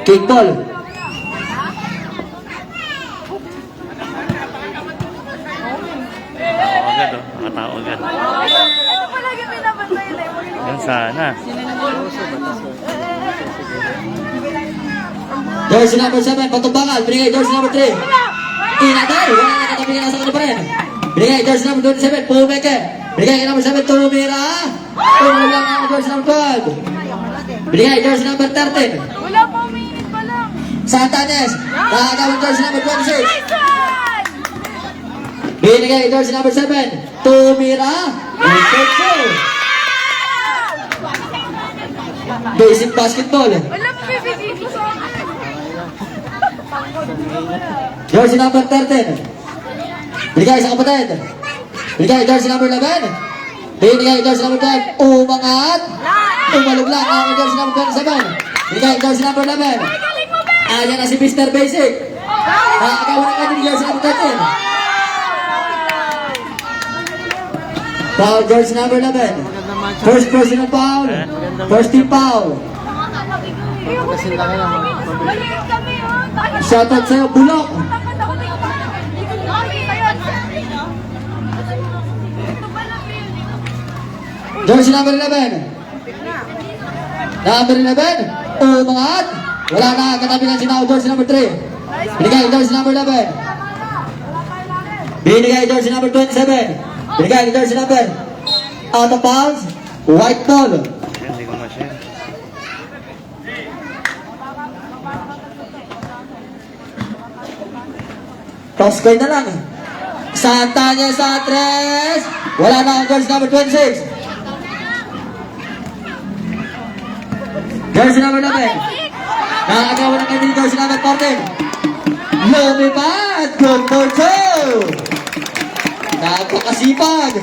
Kickball. Agad oh, nakatao agad. Ano pala yung pinapantay na yung Yan sana. Jersey number 7, patumbangan. Binigay jersey number 3. Inatay. Wala na katabi ka nasa kanya pa rin. Binigay jersey number 27, Pumeke. Binigay number 7, Tumira. Tumulang ang jersey number 12. Binigay jersey number 13. wala pa umiinit pa lang. Santanes. Nakagawin jersey number 26. Nice one! Binigay jersey number 7, Tumira. Basic basketball. Wala pa bibigay ko sa akin. Jersey number 13. Binigay sa kapatid. Binigay jersey number 11. Binigay jersey number 12. Umangat. Umaluglang ang jersey number 27. Binigay jersey number 11. Galing mo ba? Ayan na si Mr. Basic. Nakagawa na kanya jersey number 13. Foul jersey number 11. First personal foul. First team foul. Maliit kami, oh. Shoutout sa'yo, Bulok. Jersey number 11. Number 11. Umangat. Wala na. Katabi ng sinaw. Jersey number 3. Binigay jersey number 11. Binigay jersey number 27. Binigay jersey number. Out of bounds. White ball. Hindi ko ma-share. Toss coin na lang. Santanya sa 3. Wala na ang jersey number 26. Jersey number 11. Nakagawa ng kanyang jersey number 14. Lumipad. Good for two. Napakasipag.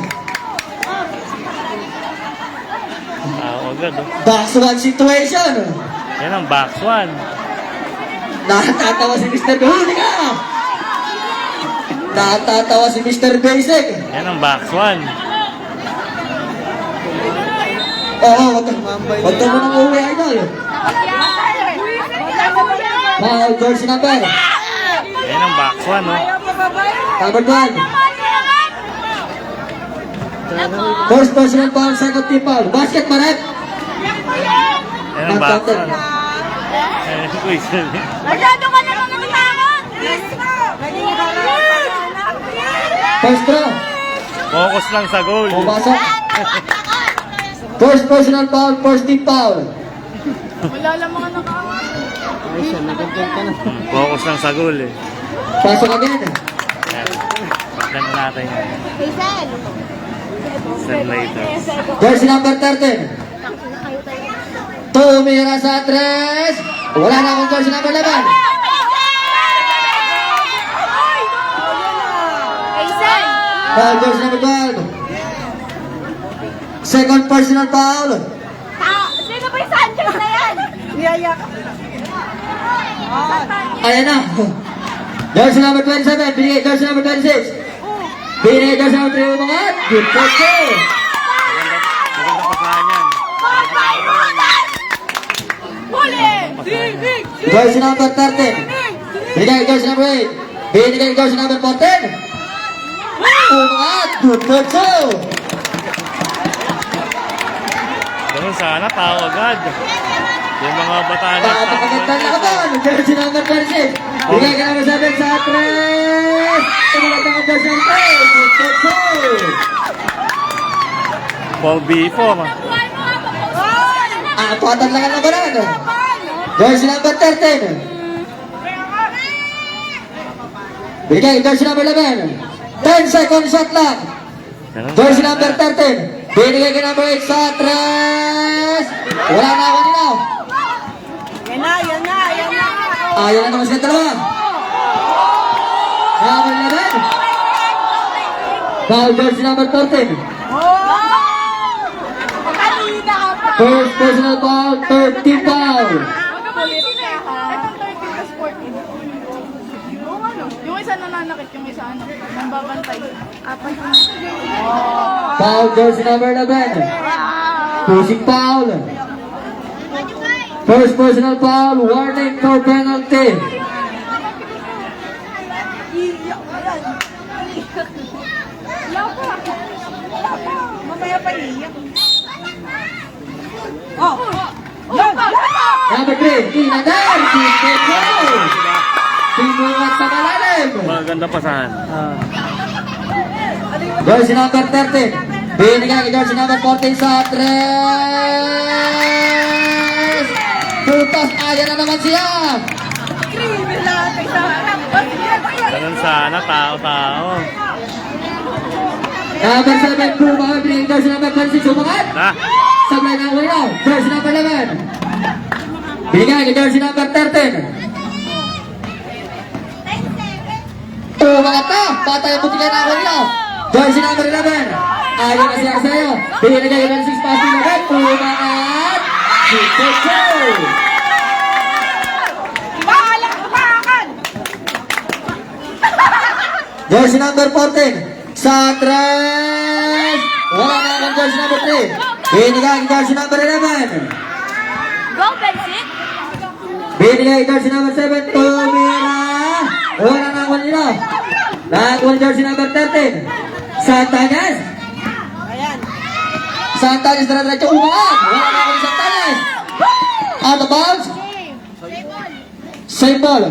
Tao agad oh. Box one situation. Yan ang box one. Natatawa si Mr. Huli ka. Natatawa si Mr. Basic. Yan ang box one. Oo, wag ka mo nang uwi, idol. Foul jersey number. Yan ang box one oh. Number 1. First personal foul, second team foul. Basket ba rin? Yan ang box one. Uy, sorry. Masyado ka na lang nakatakot! First throw. Focus lang sa goal. Pumasok. First personal foul, first team foul. Wala lang mga nakawin. Focus lang sa goal eh. Pasok again. Yan. Pagdan na natin yan. Send later. Jersey number 13. Tumira sa 3. Wala na akong jersey number 11. Foul jersey number 12. Second personal foul. Sino ba yung Sanchez na yan? Ayan na. Jersey number 27. Binigay jersey number 26. Binigay jersey number 3. Umangat. Good for two. Maganda pasahan yan. Huli! Jersey number 13. Binigay jersey number 8. Binigay jersey number 14. Umangat. Good for two. Ganun sana, tao agad. Yung mga bataan na Papakaganda na kaban. Jersey number 26. Binigay ka number 7 sa 3. Umangat ang jersey number 3. Good for two. 4v4. Apatan lang ang labanan. Jersey number 13. Bigay, jersey number 11. 10 seconds shot lang. Jersey number 13. Binigay ka number 8 sa 3. Wala na ako nila. Yan na. Ayaw na naman sila dalawa. Number 11. Foul jersey number 13. Kanina ka pa. First personal foul, third team foul. Yung isa nananakit, yung isa ano, nang babantay. Apat na. Foul jersey number 11. Pushing foul. First personal foul, warning for penalty. Iiyak ka yan. Wala pa. Wala pa. Mamaya pa iiyak. Oh! Yan! Number 3, Inader, Pinto. Sinulat sa malalim. Maganda pasahan. Jersey number 13. Binigay kay jersey number 14 sa 3. Putas, ayan na naman siya. Krimen natin sa harap. Ganun sana, tao-tao. Number 7, Puma, binigay jersey number 26, umangat. Na, Sablay na uwi now, jersey number 11. Binigay kay jersey number 13. Umangat na, patay ang puti ka na uwi now. Jersey number 11. Ayaw na siya sa'yo. Binigay kay jersey 6, pass 11. Umangat. Super. Bakal! Jersey number 14. Sa 3. Wala na akong jersey number 3. Binigay kay jersey number 11. Go, Bensit! Binigay kay jersey number 7. Tumira. Wala na akong nila. Nakakuha jersey number 13. Santanes. Ayan. Santanes na diretso umangat. Wala na akong Santanes. Out of bounds. Same ball.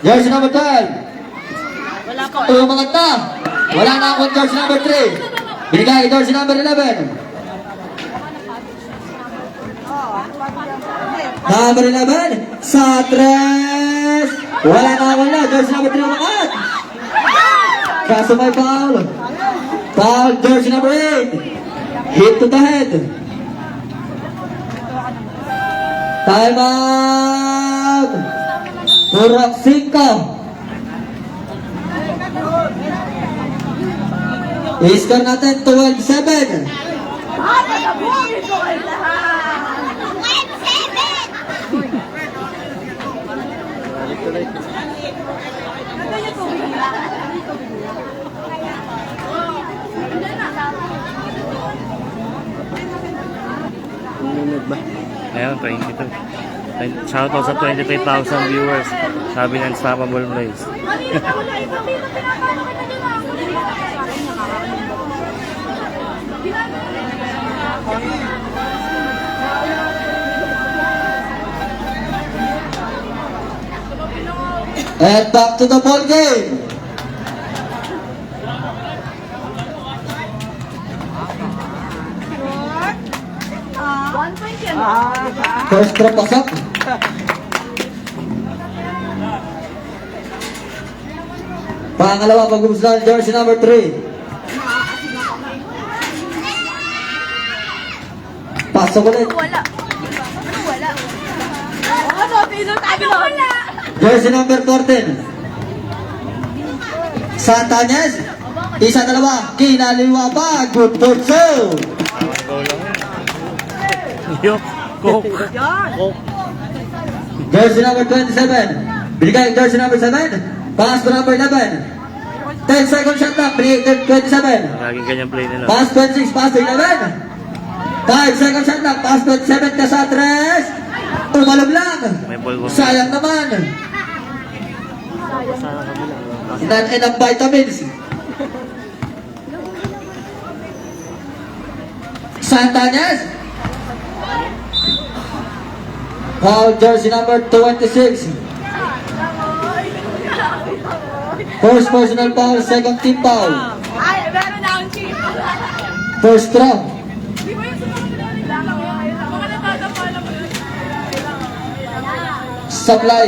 Jersey number 12. Wala pa. Umangat na. Wala na akong jersey number 3. Binigay kay jersey number 11. Number 11. Sa 3. Wala na akong na. Jersey number 3 umangat. Kaso may foul. Foul, jersey number 8. Hit to the head. Time out. Purok 5. I-score natin 12-7. Ah, nagabugin ko kayo lahat! Ayan, 22. Shoutout sa 23,000 viewers. Sabi ng Unstoppable Blaze. And back to the ball game. First throw pasok. Pangalawa pag-umuslan, jersey number 3. Pasok ulit. Wala. Wala. Oo, sabi doon. Sabi na wala. Jersey number 14. Santanes. Isa, dalawa. Kinaliwa pa. Good for two. Goal lang yan. Yo, coke. Coke. Jersey number 27. Binigay jersey number 7. Pass to number 11. 10 seconds shot lang. Binigay 27. Laging ganyan play nila. Pass 26. Pass to 11. 5 seconds shot lang. Pass 27 ka sa 3. Tumalog lang. May ball ko. Sayang naman. Not enough vitamins. Santanes. Foul jersey number 26. First personal foul, second team foul. Ay, meron na akong chip. First throw. Di ba yung sumunod na lang? Mga natatapa na mo yun. Supply.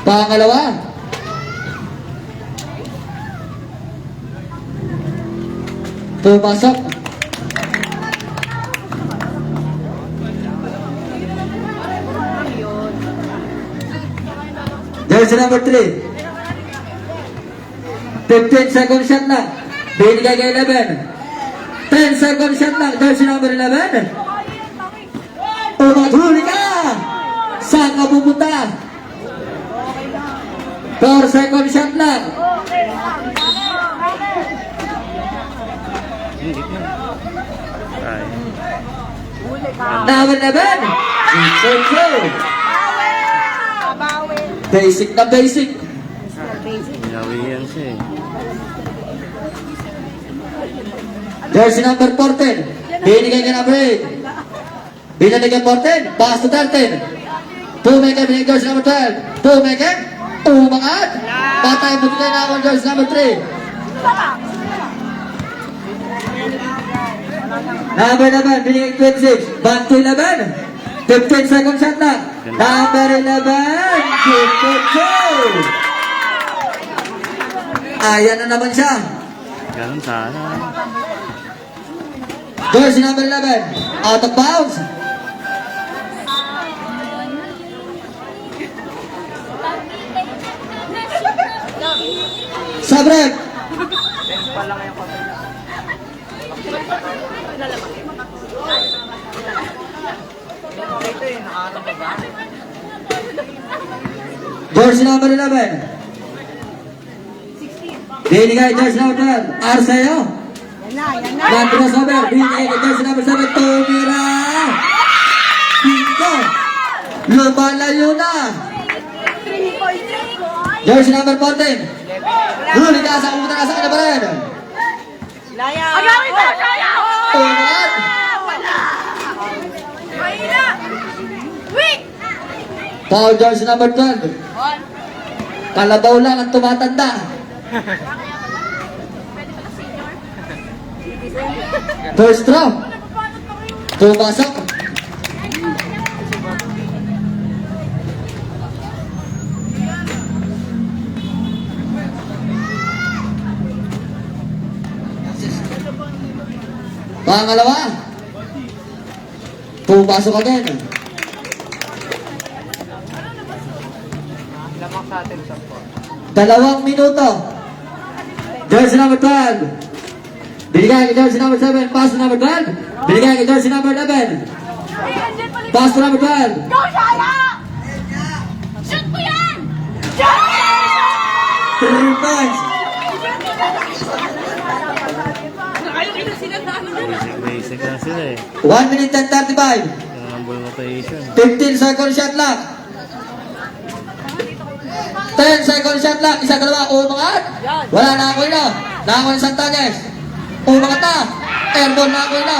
Pangalawa. Pumasok. Jersey number 3. 15 second shot lang. Binigay kay 11. 10 second shot lang. Jersey number 11. Umaghuli ka! Saan ka pupunta? 4 second shot lang. Okay. Hindi na. Ay. Number 11. Sergio. Basic na basic. Ginawi yan siya eh. Jersey number 14. Binigay kay number 8. Binigay kay 14. Pass to 13. Pumeke, binigay jersey number 12. Pumeke. Umangat. Patay mo kay na ako jersey number 3. Number 11, binigay 26. Back to 11. 15 seconds shot lang. Number 11. Shoot to goal. Ayan na naman siya. Ganun sana. Jersey number 11. Out of bounds. Sa break. Jersey number 11. Binigay jersey number 12. Arceo. Landros over. Binigay kay jersey number 7. Tumira. Pinto. Lumalayo na. Jersey number 14. Huli ka sa kumutan na sa kanya pa rin. Agawin mo! Kaya! Tungat. Wala! Mahina! Weak! Foul jersey number 12. Kalabaw lang ang tumatanda. First draw. Pumasok. Pangalawa. Pumasok again. Dalawang minuto. Jersey number 12. Binigay kay jersey number 7. Pass to number 12. Binigay kay jersey number 11. Pass to number 12. Go, Shaya! Shoot mo yan! 3 points. Basic na sila eh. 1 minute and 35. Number rotation. 15 second shot lang. 10 second shot lang. Isa dalawa. Umangat. Wala na ako ina. Nakakuha ng Santanes. Umangat na. Airborne na ako ina.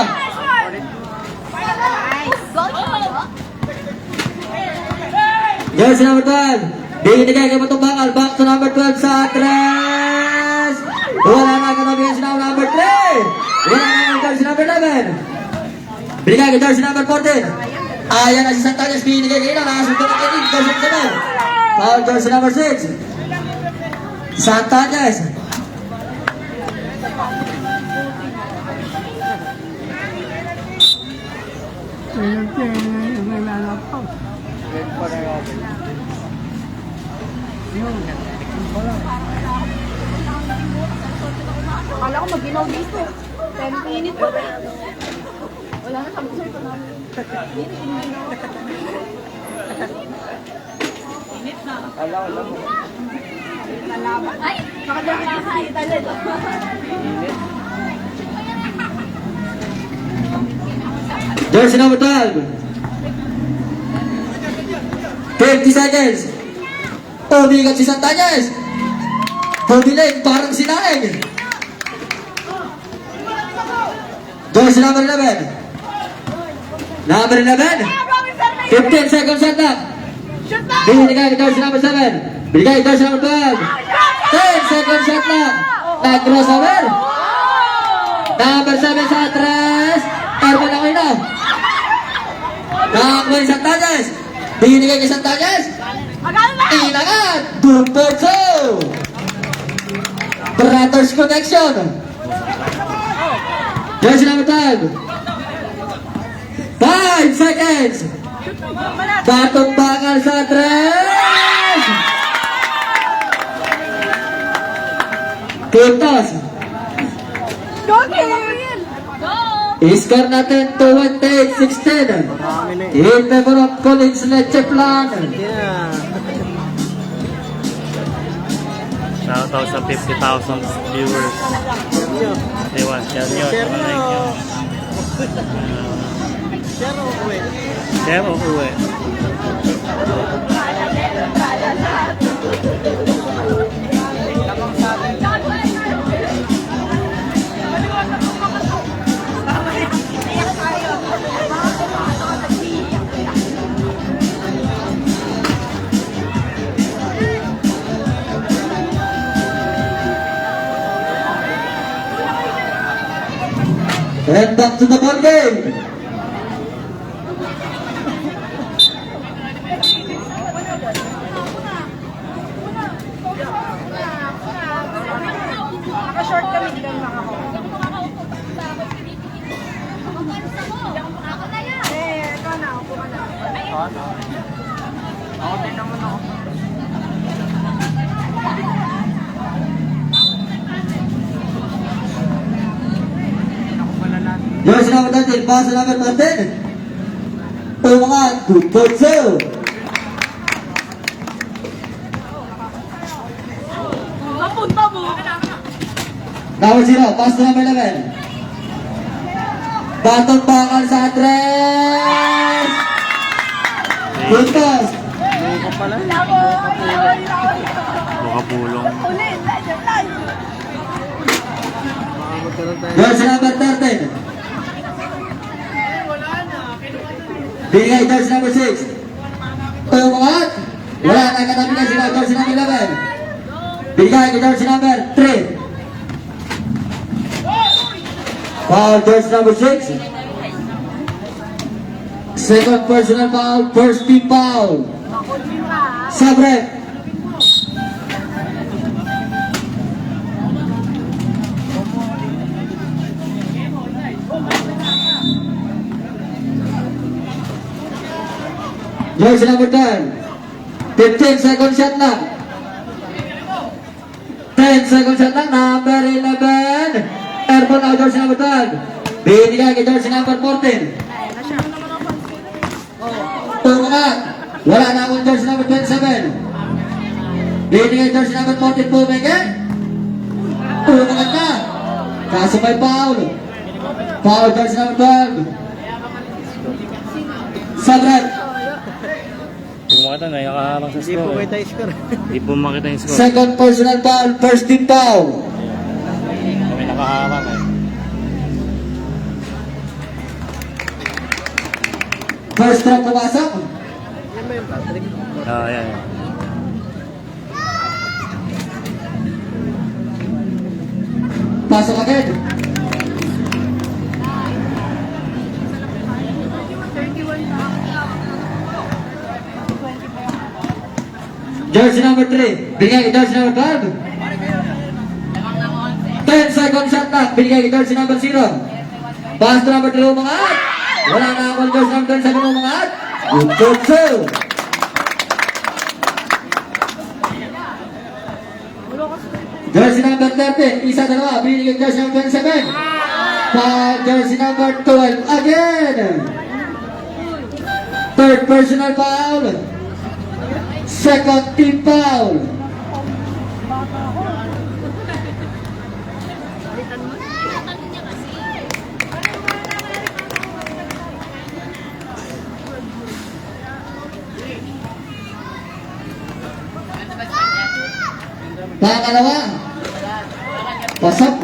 Jersey number 12. Binigay kay Matong Bakal. Back to number 12 sa Tres. Wala na kanabihan si number 3. Wala na kanabihan jersey number 11. Binigay kay jersey number 14. Ayan na si Santanes. Binigay kay ina. Nakasunod na kay jersey number 7. Foul jersey number 6. Santanes. Akala ko mag-ginaw dito. 10 minutes pa. Wala na, sabi ko sa'yo pa namin. Init na. Nalaban. Ay! Nakadakit ka sa italid. Jersey number 12. 50 seconds. Umigat si Santanes. Bumilig, parang sinaing. Jersey number 11. Number 11. 15 seconds shot lang. Shoot na! Binigay kay jersey number 7. Binigay kay jersey number 12. 10 seconds shot lang. Nag-crossover. Number 7 sa Tres. Airborne ako ina. Nakakuha ni Santanes. Binigay kay Santanes. Agad na! Inangat! Dumperso! Brothers Connection! Jersey number 12. 5 seconds! Batong Bakal sa Tres! Quintos! Go, Will! Go! Score natin 28-16 in favor of Collins Leche Plan. Shout Shoutout sa 50,000 viewers. Ewan, share nyo, share like nyo. Share o uwi. And back to the ball game. Naka-short kami, hindi kami makakaw. Ikaw na, upo ka na. Ako din naman ako. Jersey number 13, pass to number 13. Umangat, good control. Napunta mo! Number 0, pass to number 11. Batong bakal sa address. Good pass. Bukapulong. Ulit, legend live! Jersey number 13. Bigay jersey number 6. Umangat. Wala na katabi na sila jersey number 11. Bigay jersey number 3. Foul jersey number 6. Second personal foul, first team foul. Sabre. Jersey number 10. 15 second shot lang. 10 second shot lang. Number 11. Airborne out jersey number 12. Binigay kay jersey number 14. Tumangat. Wala na akong jersey number 27. Binigay jersey number 14 po, Meke. Tumangat na. Kaso may foul. Foul jersey number 12. Sabret. Kung makita na, nakaharang sa score. Hindi po makita yung score. Second personal foul, first team foul. Kami nakaharang eh. First round pumasok. Yan. Pasok agad. 31 na. Jersey number 3. Bigay kay jersey number 12. 10 second shot lang. Bigay kay jersey number 0. Pass to number 2 umangat. Wala na akong jersey number 7 umangat. Good control. Jersey number 13. Isa dalawa. Bigay kay jersey number 27. Foul jersey number 12 again. Third personal foul. Second team foul. Pangalawa. Pasok.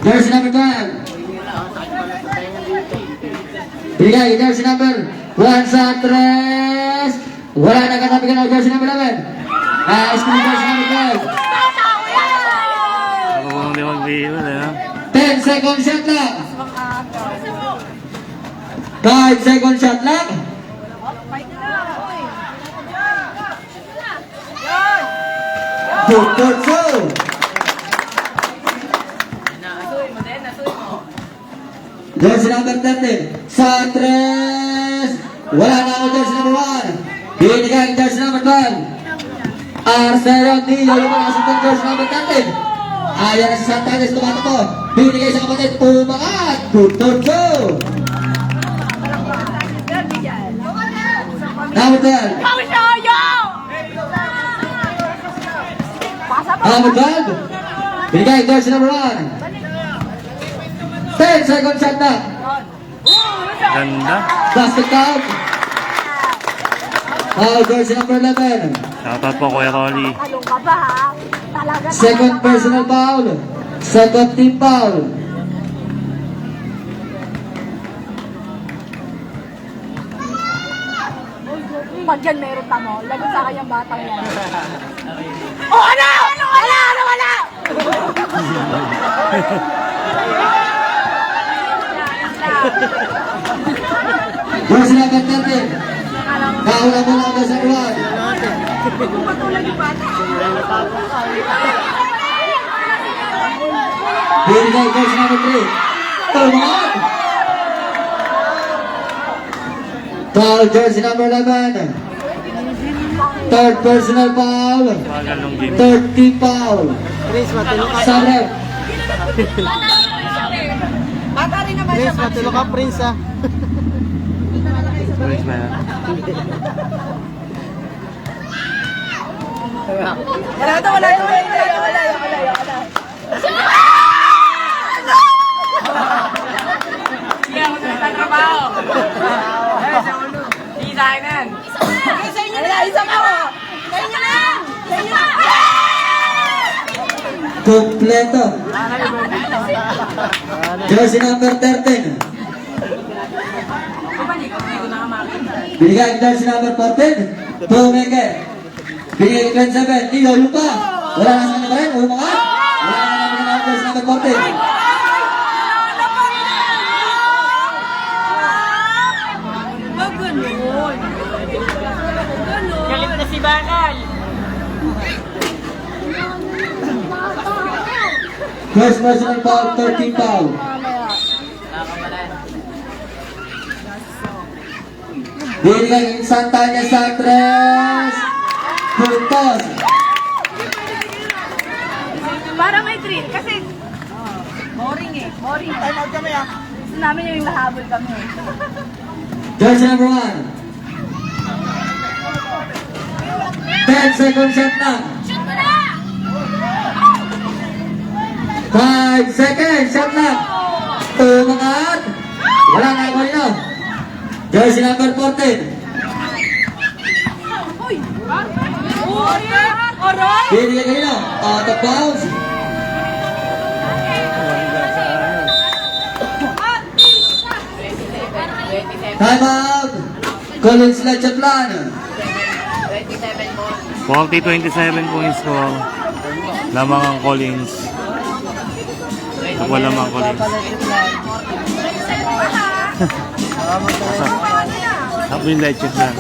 Jersey number 12. Bigay jersey number 1 sa tres. Wala na katabi ka na jersey number 11. Screen jersey number 12. Ako kung hindi magbihiro eh. 10 second shot lang. 5 second shot lang. Good control. Jersey number 13. Sa tres. Wala na ako jersey number 1. Binigay ang jersey number 12. Arcelo Nilo yung malasot ng jersey number 13. Ayan na si Santanes tumatakbo. Binigay sa kapatid. Umangat. Good control. Number 12. Pasa pa. Number 12. Binigay, jersey number 1. 10 seconds shot na. Ganda. Basket count. Jersey number 11. Shoutout po Kuya Rolly. Talong ka ba ha? Talaga. Second personal foul. Second team foul. Pag yan meron tamo, lagot sa kanyang batang yan. Oh, ano? Wala! Jersey number 13. Kaula mo lang sa ruwan. Binigay, jersey number 3. Tumangan. Foul, jersey number 11. Third personal foul. Magalong game. Third team foul. Sa ref. Bata rin naman siya. Matulog ka, Prince, ah. Tulis ba yan? Wala. Isa pa mo. Sa inyo lang. Kompleto. Jersey number 13. Binigay ang jersey number 14. Pumeke. Binigay ang 27. Tilo, lupa. Wala na sa kanya pa rin. Ulo mga. Wala na namin ang jersey number 14. Galit na si Bakal. First personal foul, 13 foul. Binigay ang Santana Santres. Puntos. Para may thrill kasi boring eh. Time out kami ah. Gusto namin yung nahabol kami. Jersey number 1. 10 seconds shot na. Shoot mo na! 5 seconds shot na. Tumangat. Wala na ako nyo. Jersey number 14. Uy! Aray! Binigay kayo. Out of bounds. Time out. Collins Lechaplan. 40-27 po yung score. Lamang ang Collins. Wala lamang Collins. Ako yung light check lang.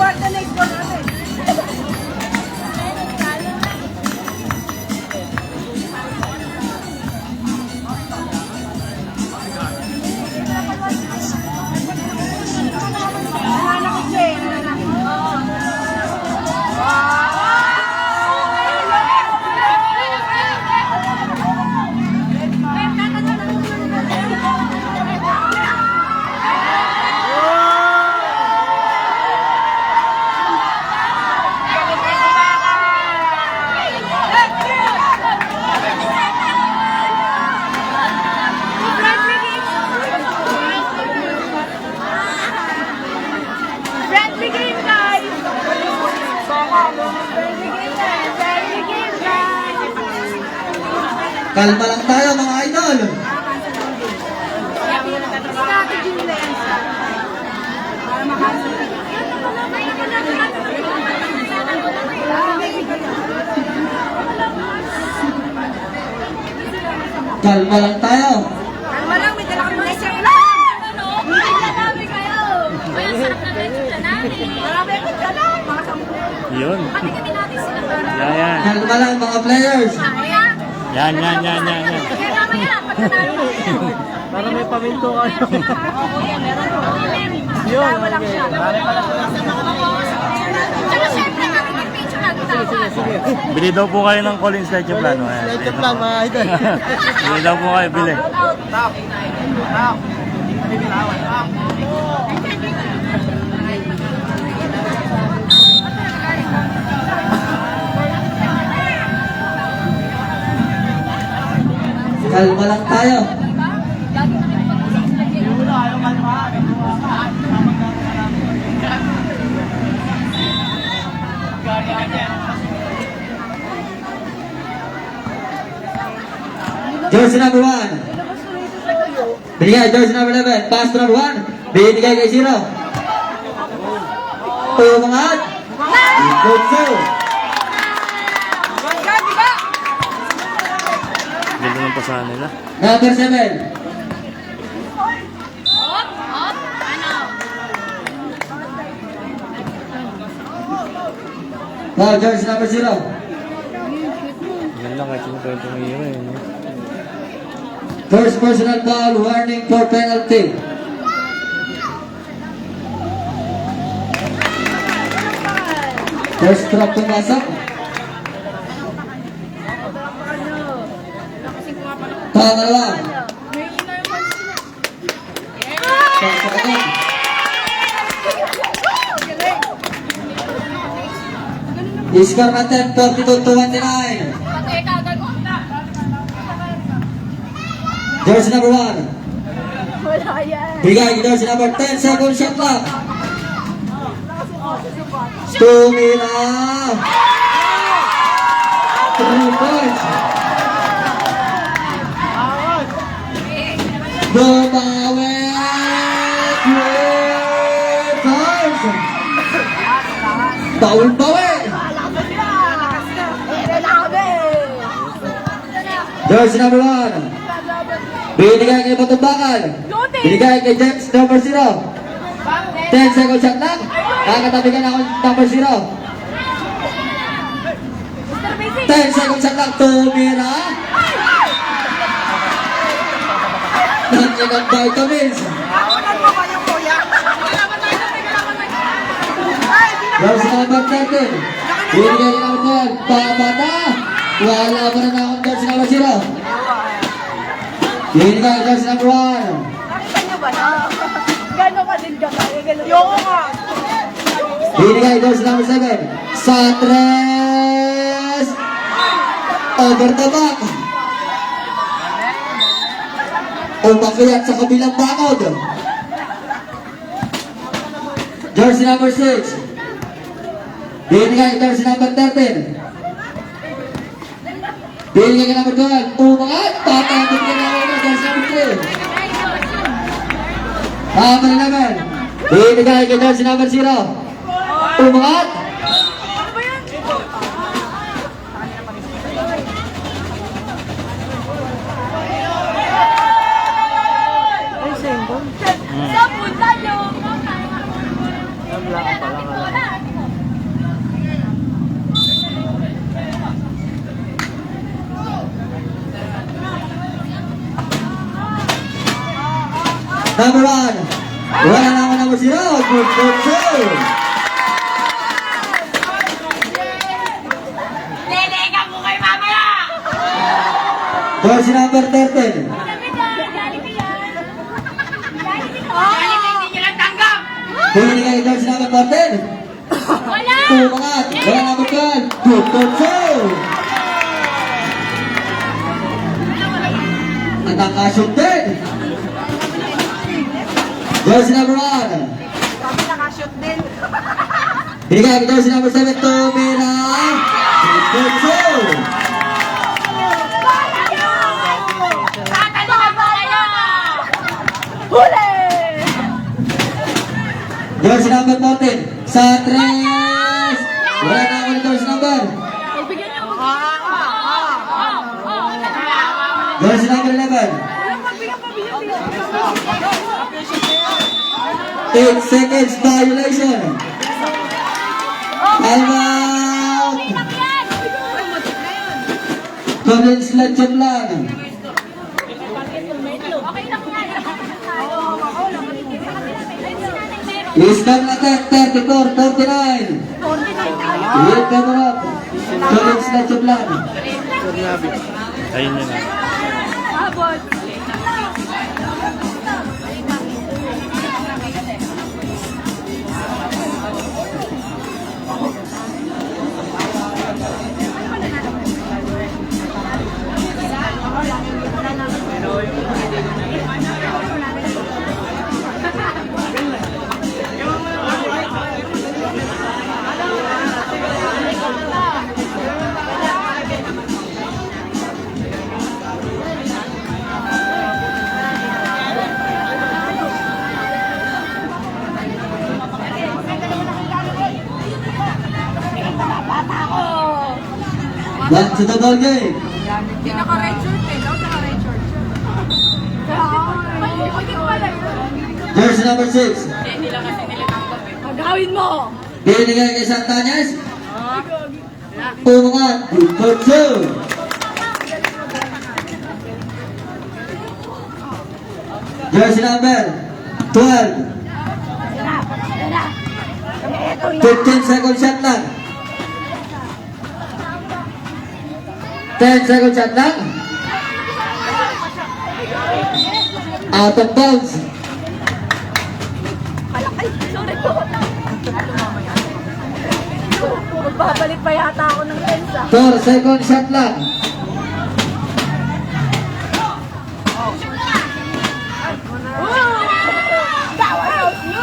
Friendly game, guys! Friendly game, guys! Kalma lang tayo mga idol. Strategy nila yan. Para makasunod. Kalma lang tayo. Kalma lang, may dala kami lesson lang. Hindi na namin kayo. Kaya sarap na lesson na namin. Marami akong dala. Mga sampo. Yun. Pati kami natin sila para. Yan. Kalma lang mga players. Kaya, Yan. kaya mamaya, pag nanalo kayo. Para may paminto ka. Oo, yan, meron po. Yun, Dalawa lang siya. Tsaka syempre, nakikipicture natin tawa. Bili daw po kayo ng Collins light check plan. Light up lang, mga idol. Bili daw po kayo, bili. Out. Kalma lang tayo. Lagi na kayo pag-usap. Jersey number 1. Binigay, jersey number 11. Pass to number 1. Binigay kay 0. Umangat. Good two. Ganda ng pasahan nila. Number 7. Now, jersey number 0. Ganda lang kahit sino pa yung tumira eh. No? First personal foul, warning for penalty. First drop pumasok. Pangalawa. Pasok agad. Score natin 42-29. Jersey number 1. Wala yan. Bigay jersey number 10 second shot clock. Tumira. 3 points. Bumawi. Bawi-bawi. Jersey number 1. Binigay kay Patumbakan. Binigay kay James number 0. 10 second shot lang. Nakatabi ka na ako number 0. 10 second shot lang. Tumira. Nandiyan ang vitamins. Jersey number 13. Binigay kay number 12. Pabata. Wala pa na akong jersey number 0. Binigay jersey number 1. Nakita niyo ba na? Gano'n ka din ka kaya? Yoko nga. Binigay jersey number 7. Satres. Over the back. Umakyat sa kabilang bakod. Jersey number 6. Binigay jersey number 13. Binigay ka number 12. Umangat. Tatapit ka na ako jersey number 3. Number 11. Binigay ka jersey number 0. Umangat. Sa punta yung Number 1. Wala na ako number 0. Good for 2. Leleka mo kay mamaya! Jersey number 13. Hindi nyo lang tanggap! Binigay jersey number 14. Wala! Umangat. Wala number 12. Good for 2. At nakashoot din. Jersey number 1. Kami nakashoot din. Binigay jersey number 7. Tumira. Good for 2. Huli! Jersey number 14. Satres. Wala na ako ng jersey number. Bigyan niyo ako. Jersey number 11. 8 seconds violation. Time out. Collins Lechon lang. Okay lang yan. Score natin 34-49. Hit cover up. Collins Lechon lang. Ayun yun na. Abot. Back to the ball game. Hindi naka-red shirt eh. Daw naka-red shirt. Jersey number 6. Hindi lang kasi nilatanggap eh. Pagawin mo! Binigay kay Santañez. Pumungan. For 2. Jersey number 12. 15 second shot lang. 10 second shot lang. Out of bounds. Ay, sorry po. Magbabalik pa yata ako ng pensa. 4 second shot lang.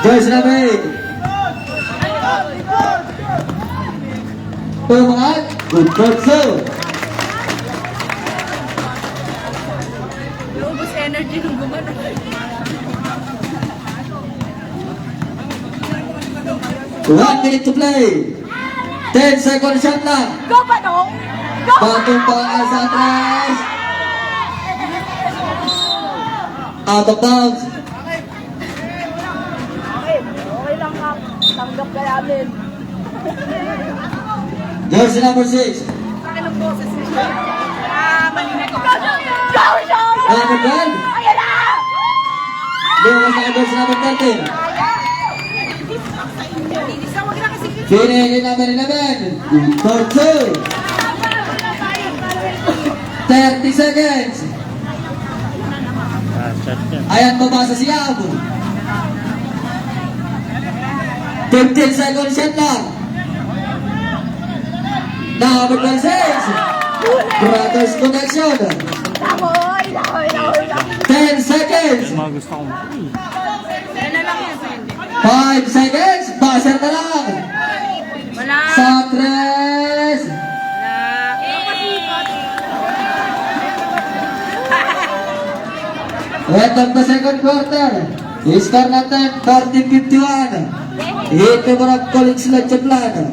Jersey number 8. Pumungan. Good for 2. Naubos energy nung gumano. 1 minute to play. 10 second shot lang. Go pa dong! Go! Batong pangal sa atras. Out of bounds. Okay lang ka. Tanggap ka namin. Jersey number 6. Akin ang boses niya. Mali na ko. Go! Number 12. Ayan na! Lumas na jersey number 13. Isa, wag na kasi. Pinili number 11. For 2. 30 seconds. Shot yan. Ayan, babasa si Yab. 15 seconds shot lang. Number 26. Brothers connection. Lahoy! 10 seconds. Yung mga gusto kong... Yan na lang yan, Sandy. 5 seconds. Buzzer na lang. Wala. Sa 3. End of the second quarter. Score natin 14-51. In favor of College Leche Plan.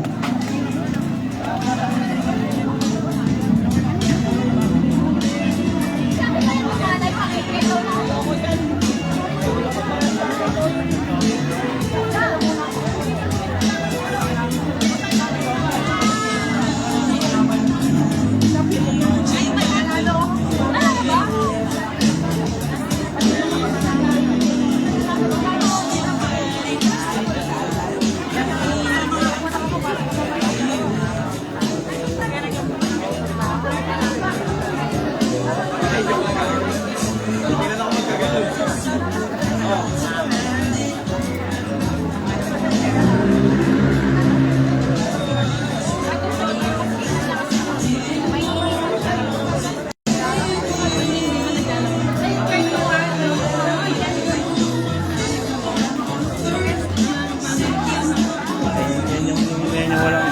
Yan yung walang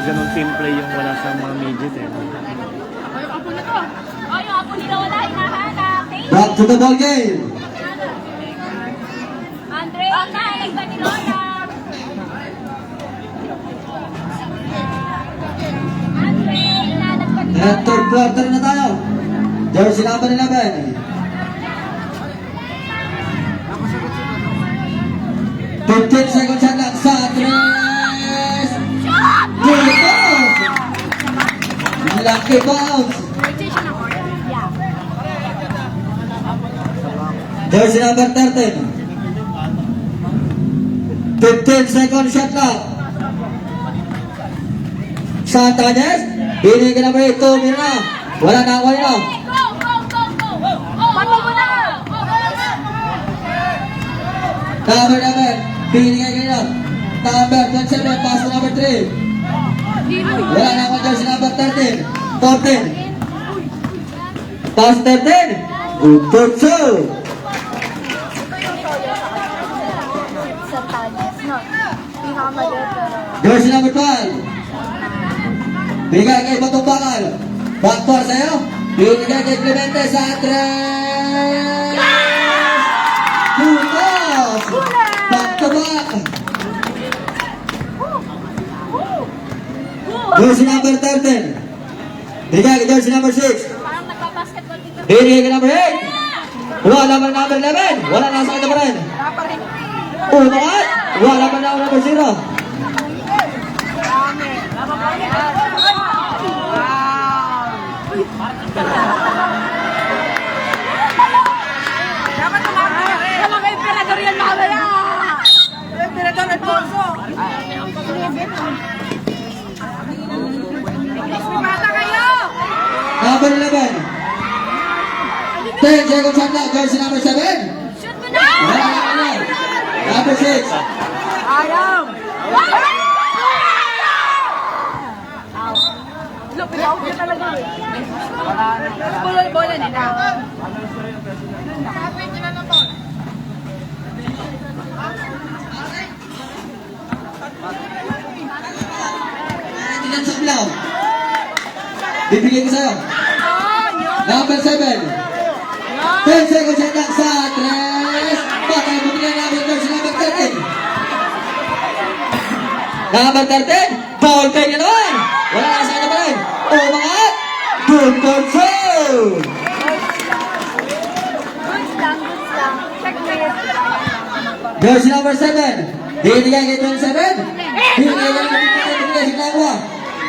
ganun team play yung wala sa mga midget eh. Yung apo na to. Oh, yung apo nila wala. Hinahanap. Back to the ball game. Andre, hinahanap ba ni Lola? Andre, hinahanap ba ni Lola? And third quarter na tayo. Jersey number 11. 15 seconds shot lang sa 3. Lucky bounce. Jersey number 13. 15 seconds shot lang. Santañez. Binigyan number 8. Tumira na. Wala na. Go, go, go, go! Pato mo na! Number 11. Binigyan kanina. Number 27. Pass to number 3. Wala na ako jersey number 13. 14. Pass 13. Good for 2. Santañez, no? Pinakamaliit pero... Jersey number 12. Bigay kay Batong Bakal. Backdoor sa'yo. Binigay kay Clemente sa 3. Putos. Back to back. Jersey number 13. Binigay kay jersey number 6. Parang nagpa-basketball dito. Binigay kay number 8. Wala pa number 11. Wala na sa kanya pa rin. Wala pa rin. Umangat. Wala pa number 0. Dapat tumakbo. Wala kay Emperador yan, mamaya. Emperador Alfonso. Bilis mo bata kayo. Number 11. 10 seconds on clock. Jersey number 7. Shoot mo na. Wala na kanya. Number 6. Ayaw. Look, pinaut niya talaga. Bola nila. Tingnan sa blaw. Bibigay ko sa'yo. Number 7. 10 seconds on clock sa 3. Patay mo bigyan namin jersey number 13. Number 13. Ball play na naman. Wala na sa kanya pa rin. Umangat. Good control. Goods lang. Checkmate. Jersey number 7. Binigay kay 27. Binigay kay number 15. Si Nagwa.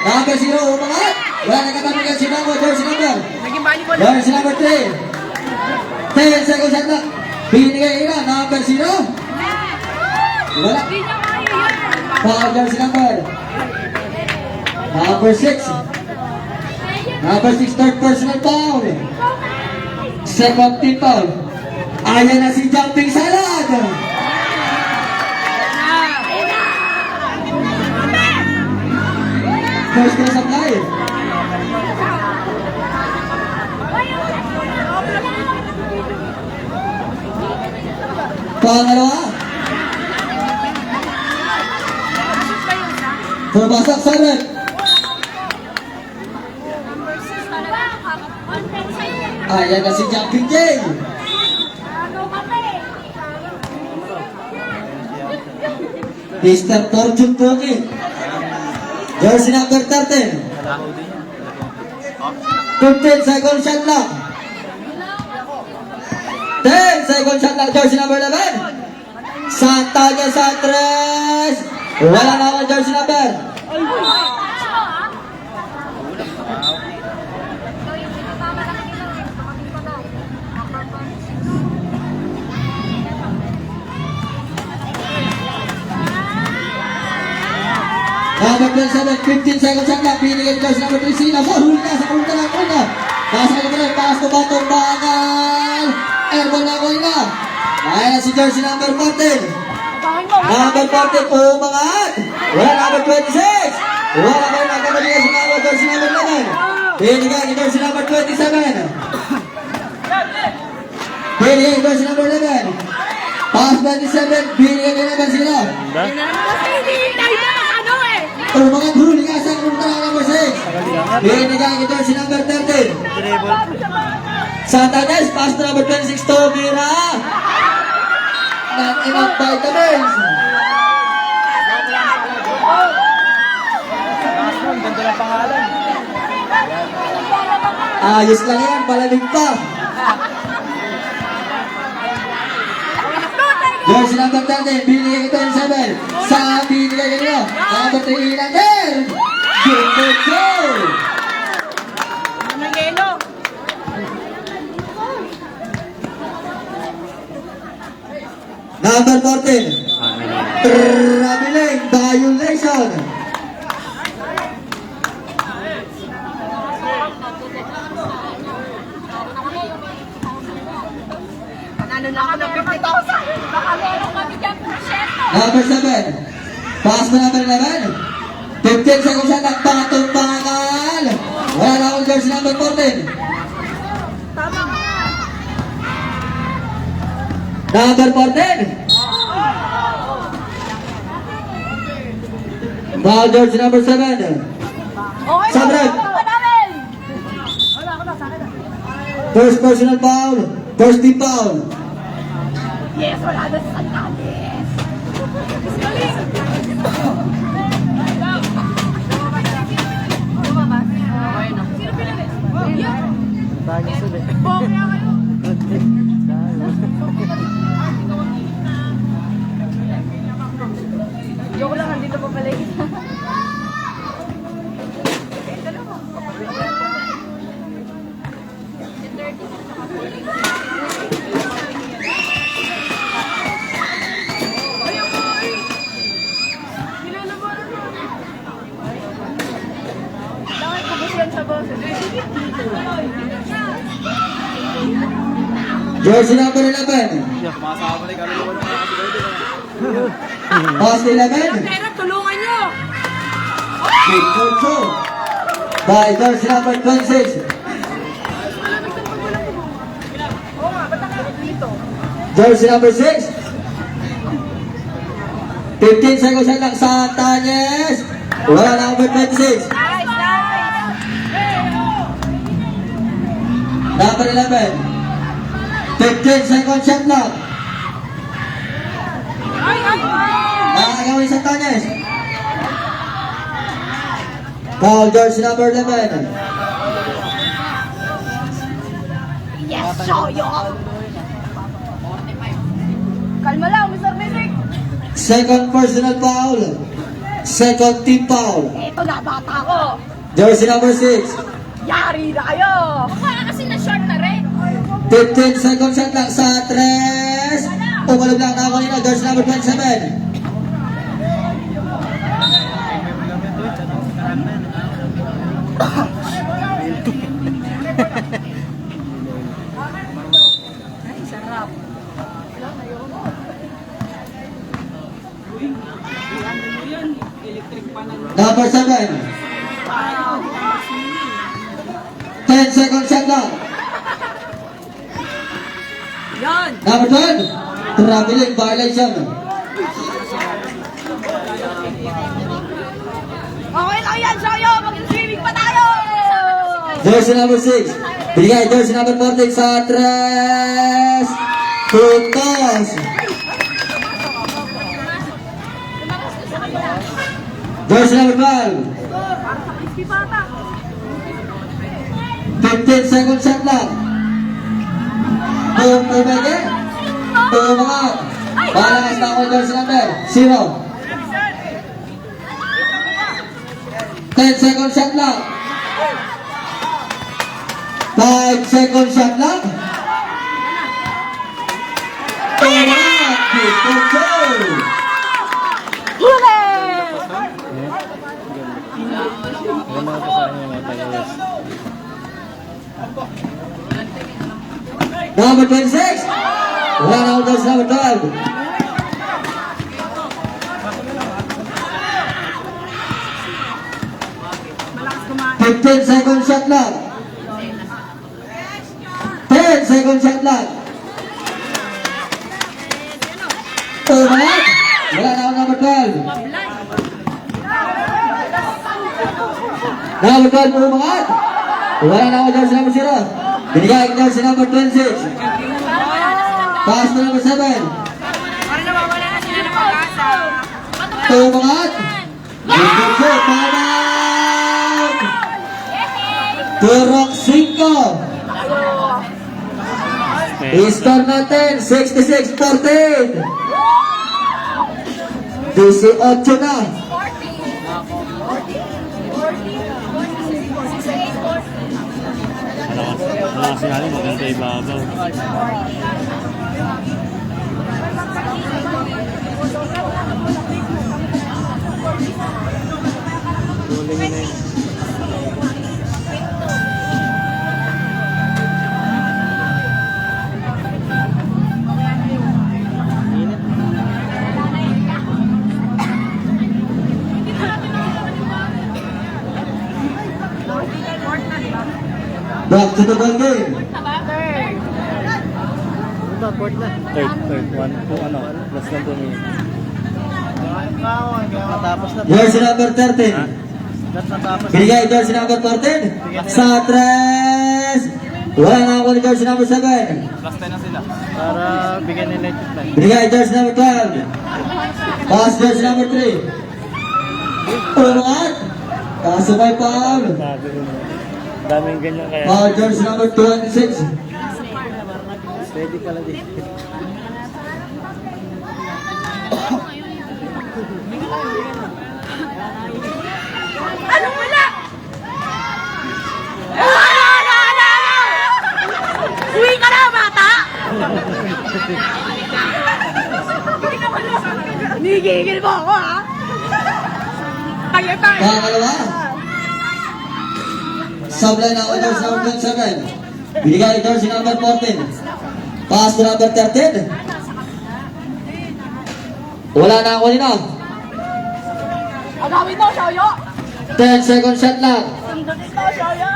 Number 0. Umangat. Wala na katabigan si Nagwa. Jersey number. Naging volleyball. Jersey number 3. 10 seconds on clock. Binigay kay number 0. Wala. Hindi niya kaya yun. Foul jersey number 6. Number 6, third personal foul. Second team foul. Ayan na si Jumping Salad. First class apply. Pangalawa. Pumasok sa red. Number 6 talaga. Ayan na si Jumping Jay. Ano kami? Mr. Fortune Pogi. Jersey number 13. 15 seconds shot lang. 10 seconds shot lang. Jersey number 11. Santanya sa 3. Wala na ako jersey number. Number 27, 15 seconds shot lang. Pinigay jersey number 3. Sina mo. Huli na sa ulta lang. Huli na. Nasa ka pala. Taas to batong bakal. Airball na ko na. Ayan na si jersey number 14. Number 14, umangat. Wala number 26. Wala kayo nagkakaligas sa number jersey number 11. Binigay kay jersey number 27. Binigay kay jersey number 11. Pass 27, binigay kay number 0. Kasi hindi tayo ano eh. Umangat, huli nga sa number 6. Binigay kay jersey number 13. Santanes, pass to number 26, Tomira. Not enough vitamins. Ganda ng pangalan. Ayos lang yan, palamig pa. Jersey number 13, binigay kay 27. Sa binigay kay nyo. Number 3, Ilander. Good goal. Ano yelo? Number 14, traveling violation. Panalo na ako ng 50,000. Baka meron kami dyan porsyento. Number 7, pass mo number 11. 15 seconds siya ng batong bakal. Wala na akong jersey number 14. Tama ka na. Number 14. Foul jersey number 7. Okay, Sabret. wala namin. First personal foul. First team foul. Yes, wala na sa Santanes. Lumabas. Okay na. Sino pinili? Jersey number 11. Masama na yung kaluluwa ng mga kasigurado. Past 11. Pero tulungan nyo! Big control. By jersey number 26. Jersey number 6. 15 seconds lang sa Tanyes. Wala na number 26. Nice, nice! Number 11. 15 seconds shot lang. Ay, ay, ay! Nakakagawin sa Tanyes. Foul jersey number 11. Yes, Shoyo! Kalma lang, Mr. Medic! Second personal foul. Second team foul. Ito na, bata ko! Jersey number 6. Yari na kayo! Mukha kasi na short na rin! 15 seconds shot lang sa 3. Umalog lang na kanina. Jersey number 27. Ay, sarap! Number 7. 10 seconds shot lang. Yan! Number 12. Traveling violation. Okay lang yan, Shoyo! Mag-swimming pa tayo! Jersey number 6. Binigay jersey number 14 sa 3. Puntos. Jersey number 12. Para sa crispy pata! 15 seconds shot lang. Pumege. Pumangat. Balangas na ako jersey number 0. 10 seconds shot lang. 5 seconds shot lang. Pumangat. Good control. Huli! Ano mga kasama yung mga taga-west? Number 26. Wala na ako jersey number 12. Malakas kumain. 15 seconds shot lang. 10 seconds shot lang. Pumangat. Wala na ako number 12. Number 12 pumangat. Wala na ako jersey number 0. Binigay ang jersey number 26. Pass to number 7. Para nawawala na sila ng pag-asa. Pumangat. Good control. Time out. Turok 5. Score natin, 66-14. 18 na. Malakas natin, maganda ibabaw. Tuloy na yun. Back to the ball game. Third, 1, 2, ano, less than 2 minutes. Natapos na. Jersey number 13. Natapos na. Binigay jersey number 14. Sa 3. Wala na ako ni jersey number 7. Last 10 na sila. Para bigyan nila yung time. Binigay jersey number 12. Pass jersey number 3. Pumangat. Kaso may foul. Sabi ko na. Daming ganyan kaya. Foul jersey number 26. Steady pala din. Ano wala? Ano? Uwi ka na, bata! Nigigil mo ako, ha? Tayo. Pangalawa. Sablay na ako jersey number 27. Binigay jersey number 14. Pass to number 13. Wala na ako nino. Agawin mo, Shoyo! 10 second shot lang. Sundutin mo, Shoyo!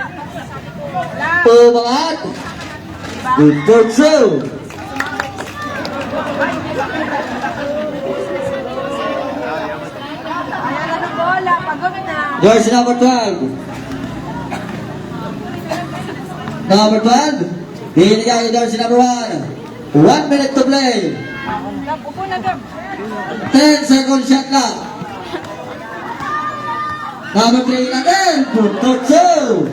Pumangat. Good for two. Ayan na ng bola, pagod na. Jersey number 12. Number 12. Binigay jersey number 1. 1 minute to play. Gab, upo na, Gab. 10 second shot lang. Number 3 natin. Good for two.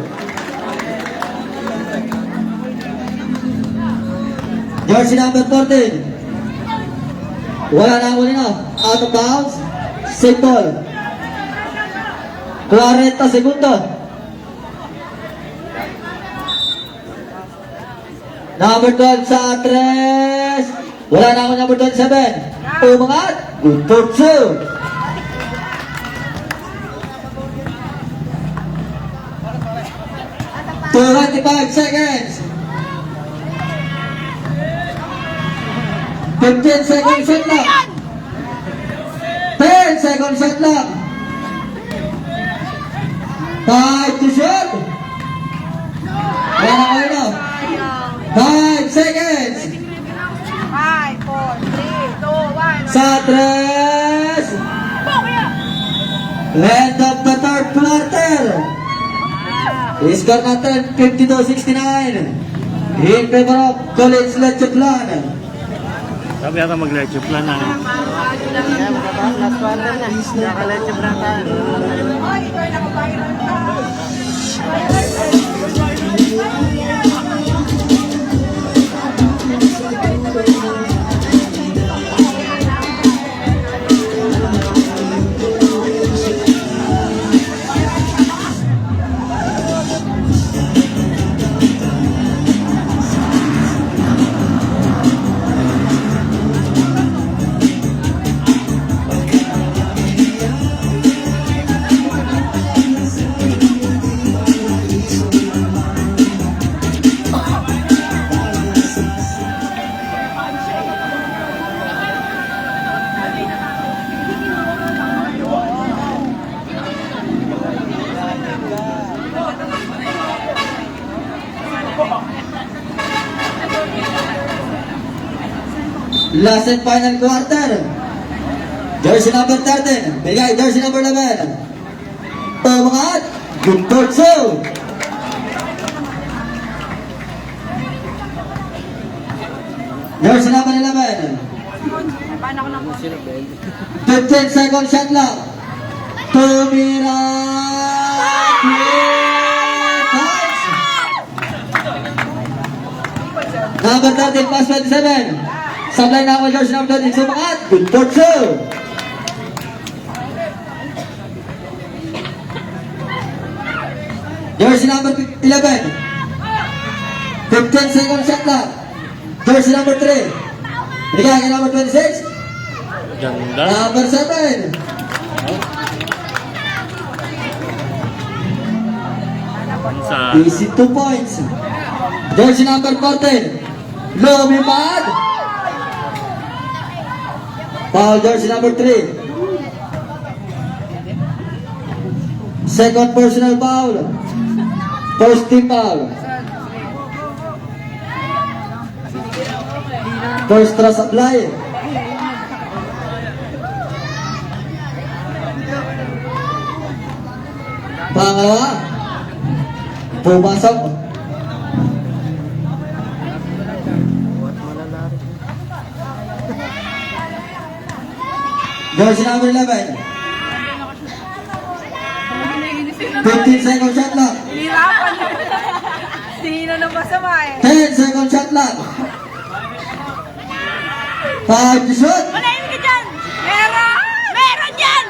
Jersey number 14. Wala na ako nino. Out of bounds. Safe ball. 40 segundo. Number 12 sa 3. Wala na ako number 27. Umangat. Good for two. $25 seconds. 15 seconds shot lang. 10 seconds shot lang. 5 to shoot. Wala na kayo na. 5 seconds. 5, 4, 3, 2, 1. Sa 3. End of the third quarter. Score natin 52-69. In favor of College Leche Plan. Sabi ata mag-leche plan na. Kaya magkaba, last quarter na. Nakaletche lang tayo. Ay, ikaw ay nakabayan ka. Last and final quarter. Jersey number 13. Bigay jersey number 11. Umangat. Good for two. Jersey number 11. Paano ko na po? 15 second shot lang. Tumira. Number 13, pass 27. Sablay na ako, jersey number 13. Sumangat. Good for two. Jersey number 11. 15 second shot lang. Jersey number 3. Bigyan kay number 26. Ganda. Number 7. Sa Easy 2 points. Jersey number 14. Lumipad. Foul jersey number 3. Second personal foul. First team foul. First trust apply. Pangalawa. Pumasok. Jersey number 11. 15 second shot lang. Hirapan na. Hindi na nang masama eh. 10 second shot lang. 5 to shoot. Manayin ka dyan! Meron! Meron dyan!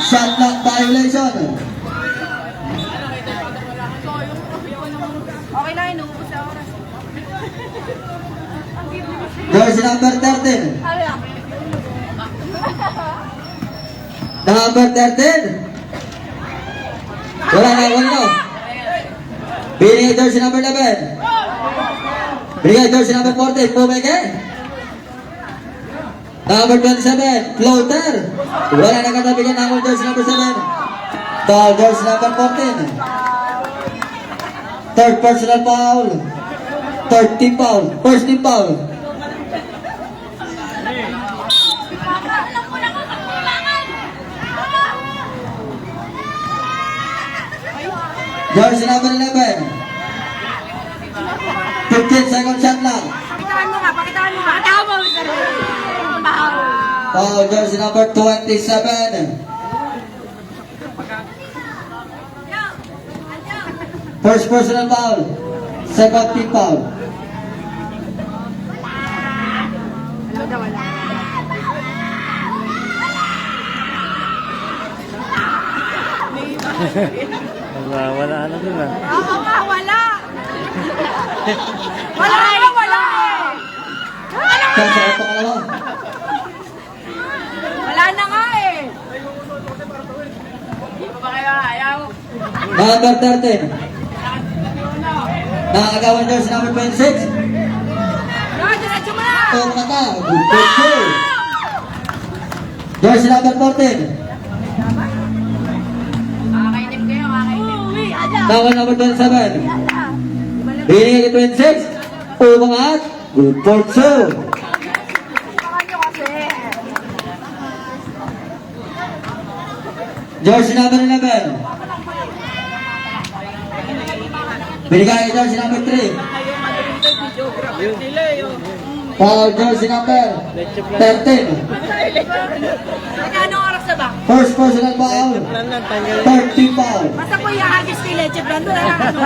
Shot clock violation. Okay na, inuubos na oras. Jersey number 13. Ano yan? Number 13. Wala na, wala na. Binigay jersey number 11. Binigay jersey number 14. Pumeke. Number 27. Floater. Wala na katabigan ng jersey number 7. Foul jersey number 14. Third personal foul. Third team foul. First team foul. Jersey number 11. 15 second shot lang. Pakitaan mo nga, pakitaan mo nga. Pakitaan mo, Mr. Foul. Foul jersey number 27. First personal foul. Second team foul. Wala na dun ah. Oo nga, wala. Wala nga, wala eh. Sa pangalawa. Wala na nga eh. Number 13. Nakakagawan jersey number 26. Diretso mo na. Tong mata. Good goal. Jersey number 14. Makakainip kayo, makakainip. Uwi, ada. Tawag number 27. Binigay kay 26. Umangat. Good for two. Baka nyo kasi. Jersey number 11. Binigay kay jersey number 3. Foul jersey number 13. Magkano oras na ba? First personal foul. Third team foul. Basta po ihagis kay Leche Plan, wala na ano.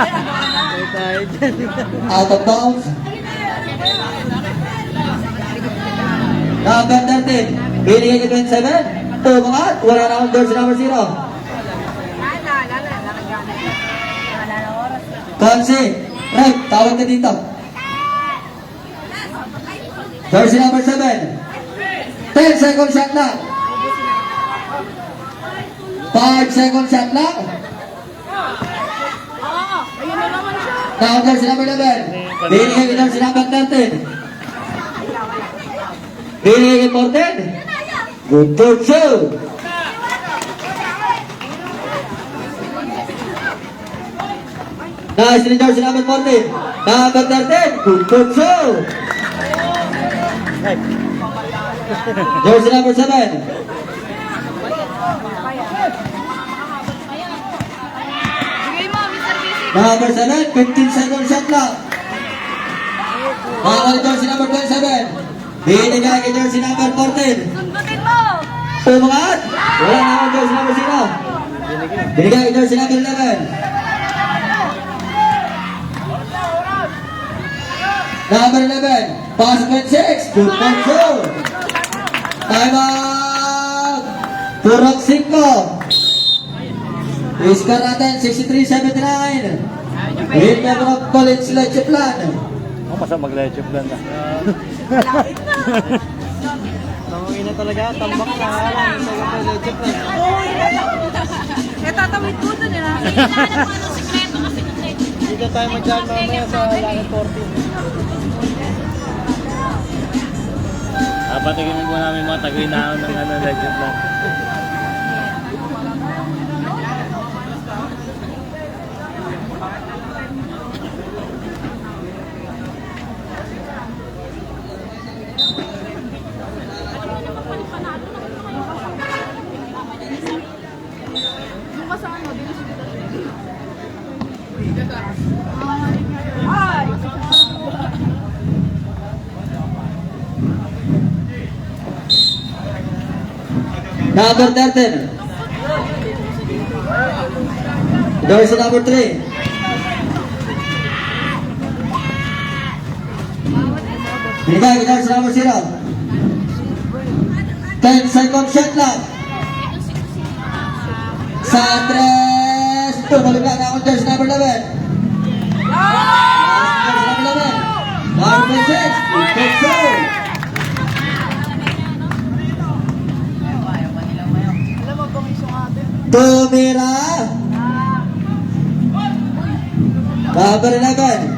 Out of bounds. Number 13. Binigay kay 27. Umangat. Wala na akong jersey number 0. Lala na oras na. Kansi. Right. Tawag ka dito. Jersey number 7. 10 second shot lang. 5 second shot lang. Oo, ayun na naman siya. Now jersey number 11. Binigay kay jersey number 13. Binigay kay 14. Good for two. Nice rin jersey number 14. Number 13. Good for two. Jersey number 7. Bigay mo, Mr. Busy. Number 7. 15 second shot lang. Bawal jersey number 27. Binigay kay jersey number 14. Sundutin mo. Umangat. Wala na akong jersey number 0. Binigay kay jersey number 11. Number 11. Pass 26. Good control. Time out. Purok 5. Score natin 63-79. Hit na Purok College Leche Plan. Masa mag-leche plan na. Tangungin na talaga, tambak na lang. Legit na. Eh, tatawid ko dun eh. Hindi na tayo mag-jam mamaya sa langit 14. Patiginin po namin mga taguinaon ng legend lang. Number 13. Jersey number 3. Binigay kay jersey number 0. 10 second shot lang. Sandres. Bumalik lang ako jersey number 11. Jersey number 11. Number 26. Good goal. Tumira. Number 11.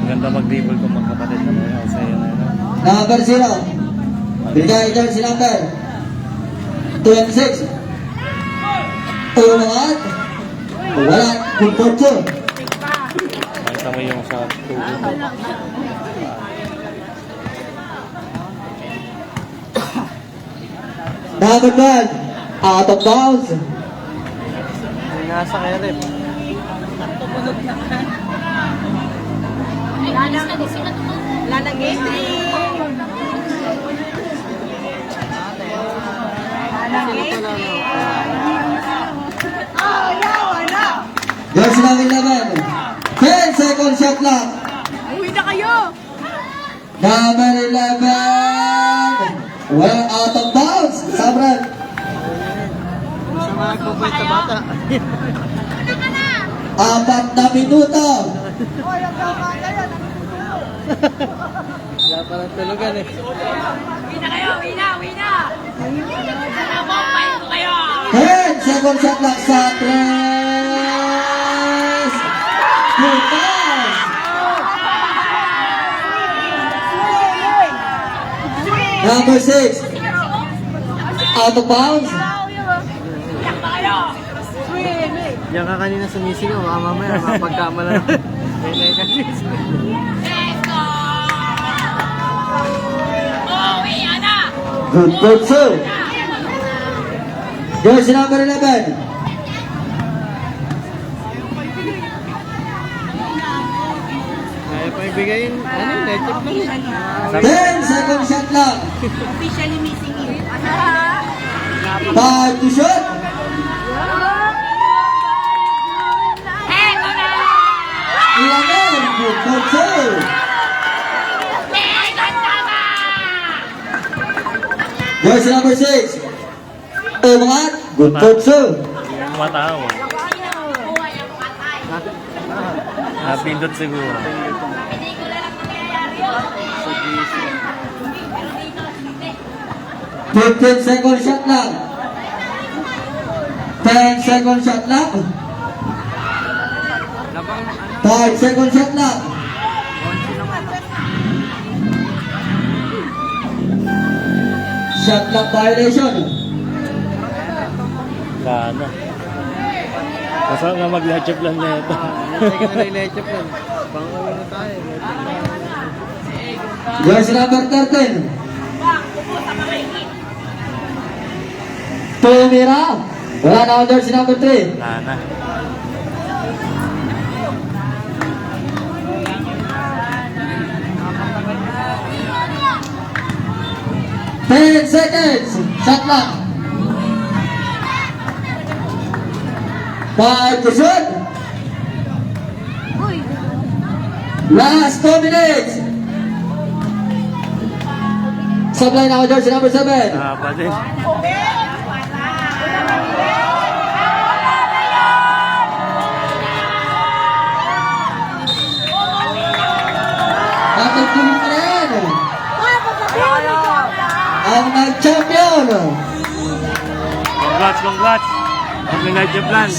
Maganda mag-dribble kung magkapatid na mo. Kasi yun na yun. Number 0. Bigay jersey number 26. Umangat. Wala. Good for two. Makita mo yung sa tubig. Number 12. Out of bounds. Nasa kerep. Lalagay. Jersey number 11. 10 second shot lang. Uwi na kayo. Number 11. Well, out of bounds. Sabran. Gusto mga kumpay sa bata. 4 na minuto. Wala pa ng tulugan eh. Uwi na kayo. Uwi na. Napapayin ko kayo. 10 second shot lang sa 3. Putas. Number 6. Out of bounds. Iyak na kayo. Diyan ka kanina sumisigaw, mamaya mapagkama na. Kailan ka Let's go. Uwi na. Good for two. Jersey number 11. Kaya pa ibigayin, ano, letchip lang. 10 second shot lang. Officially missing you. 5 to shot. Eto na. 11. Good for two. Tama. Jersey number 6. Umangat. Good for two. Yung matao. Buhay ang patay. Napindot siguro. Hindi ko lang nangyayari yun. Pero dito, hindi. 15 second shot lang. 10 second shot lang. 5 second shot lang. Shot clock violation. Wala na. Kasi nga mag-latchup lang na ito. Sige na yung letchip lang. Pang-uwi na tayo. Jersey number 13. Bang, pupunta ka kay Kit. Tumira. Wala na ang jersey number 3. Wala na. Ten seconds. Shot lang. 5 to shoot. Last 2 minutes. Supply na ako jersey number 7. Pa din. Atong tuloy pa rin. Ang nag-champion. Congrats! Mag-latchup lang.